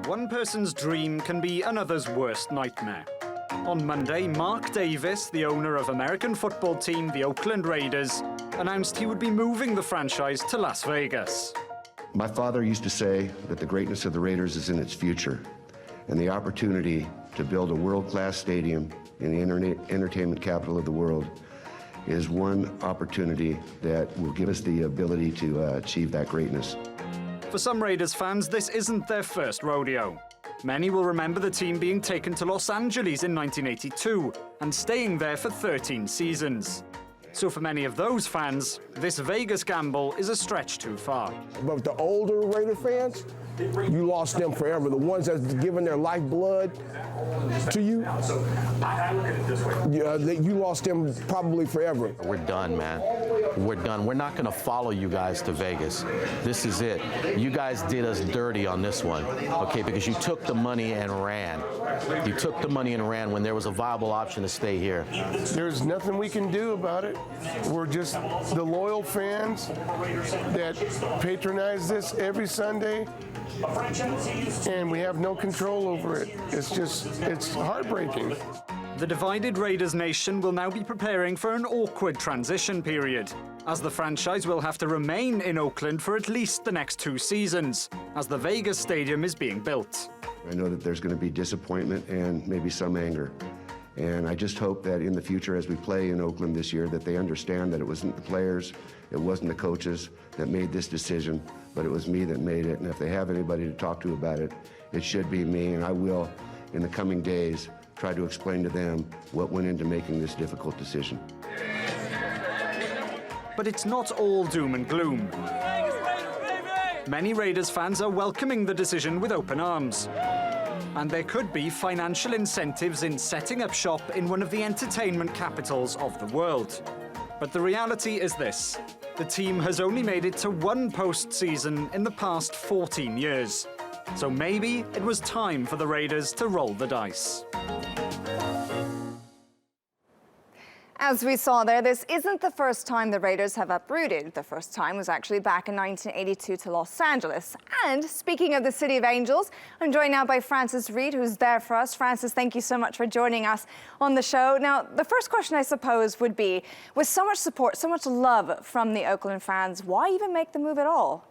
one person's dream can be another's worst nightmare. On Monday, Mark Davis, the owner of American football team the Oakland Raiders, announced he would be moving the franchise to Las Vegas. My father used to say that the greatness of the Raiders is in its future, and the opportunity to build a world-class stadium in the entertainment capital of the world is one opportunity that will give us the ability to achieve that greatness. For some Raiders fans, this isn't their first rodeo. Many will remember the team being taken to Los Angeles in 1982 and staying there for 13 seasons. So for many of those fans, this Vegas gamble is a stretch too far. But the older Raider fans, you lost them forever. The ones that's given their lifeblood to you, you lost them probably forever. We're done, man. We're done. We're not going to follow you guys to Vegas. This is it. You guys did us dirty on this one, okay, because you took the money and ran. You took the money and ran when there was a viable option to stay here. There's nothing we can do about it. We're just the loyal fans that patronize this every Sunday, and we have no control over it. It's heartbreaking. The divided Raiders nation will now be preparing for an awkward transition period, as the franchise will have to remain in Oakland for at least the next 2 seasons, as the Vegas stadium is being built. I know that there's going to be disappointment and maybe some anger. And I just hope that in the future, as we play in Oakland this year, that they understand that it wasn't the players, it wasn't the coaches that made this decision, but it was me that made it. And if they have anybody to talk to about it, it should be me. And I will, in the coming days, try to explain to them what went into making this difficult decision. But it's not all doom and gloom. Many Raiders fans are welcoming the decision with open arms. And there could be financial incentives in setting up shop in one of the entertainment capitals of the world. But the reality is this: the team has only made it to 1 postseason in the past 14 years. So maybe it was time for the Raiders to roll the dice. As we saw there, this isn't the first time the Raiders have uprooted. The first time was actually back in 1982 to Los Angeles. And speaking of the City of Angels, I'm joined now by Francis Reed, who's there for us. Francis, thank you so much for joining us on the show. Now, the first question, I suppose, would be, with so much support, so much love from the Oakland fans, why even make the move at all?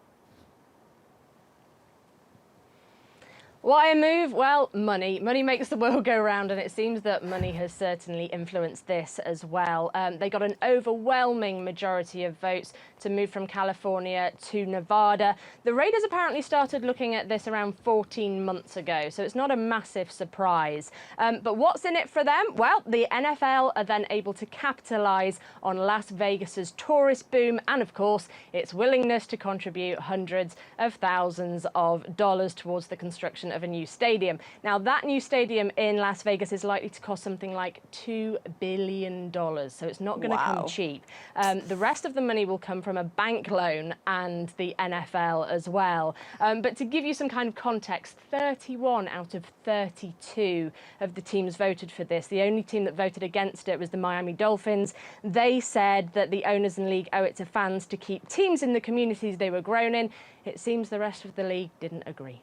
Why a move? Well, money. Money makes the world go round, and it seems that money has certainly influenced this as well. They got an overwhelming majority of votes to move from California to Nevada. The Raiders apparently started looking at this around 14 months ago, so it's not a massive surprise. But what's in it for them? Well, the NFL are then able to capitalise on Las Vegas's tourist boom and, of course, its willingness to contribute hundreds of thousands of dollars towards the construction of a new stadium. Now, that new stadium in Las Vegas is likely to cost something like $2 billion, so it's not going to come cheap. The rest of the money will come from a bank loan and the NFL as well. But to give you some kind of context, 31 out of 32 of the teams voted for this. The only team that voted against it was the Miami Dolphins. They said that the owners and league owe it to fans to keep teams in the communities they were grown in. It seems the rest of the league didn't agree.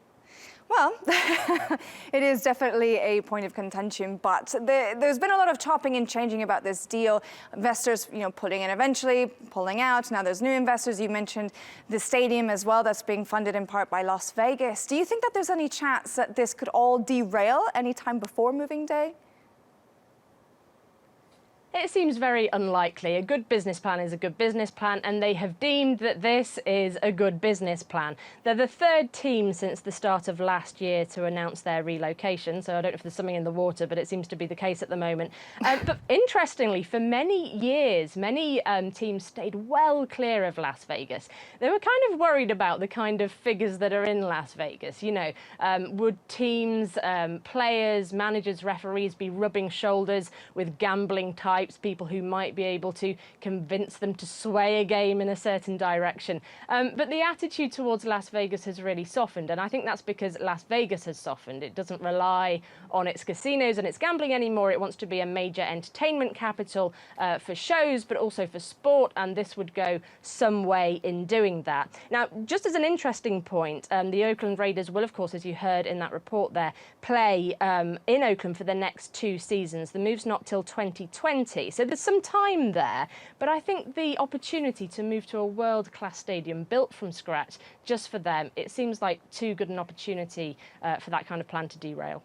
Well, it is definitely a point of contention, but there's been a lot of chopping and changing about this deal. Investors, putting in eventually, pulling out. Now there's new investors. You mentioned the stadium as well that's being funded in part by Las Vegas. Do you think that there's any chance that this could all derail any time before moving day? It seems very unlikely. A good business plan is a good business plan, and they have deemed that this is a good business plan. They're the 3rd team since the start of last year to announce their relocation, so I don't know if there's something in the water, but it seems to be the case at the moment. But interestingly, for many years, many teams stayed well clear of Las Vegas. They were kind of worried about the kind of figures that are in Las Vegas. Would teams, players, managers, referees be rubbing shoulders with gambling types types, people who might be able to convince them to sway a game in a certain direction. But the attitude towards Las Vegas has really softened, and I think that's because Las Vegas has softened. It doesn't rely on its casinos and its gambling anymore. It wants to be a major entertainment capital for shows, but also for sport, and this would go some way in doing that. Now, just as an interesting point, the Oakland Raiders will, of course, as you heard in that report there, play in Oakland for the next 2 seasons. The move's not till 2020, so there's some time there, but I think the opportunity to move to a world-class stadium built from scratch just for them, it seems like too good an opportunity for that kind of plan to derail.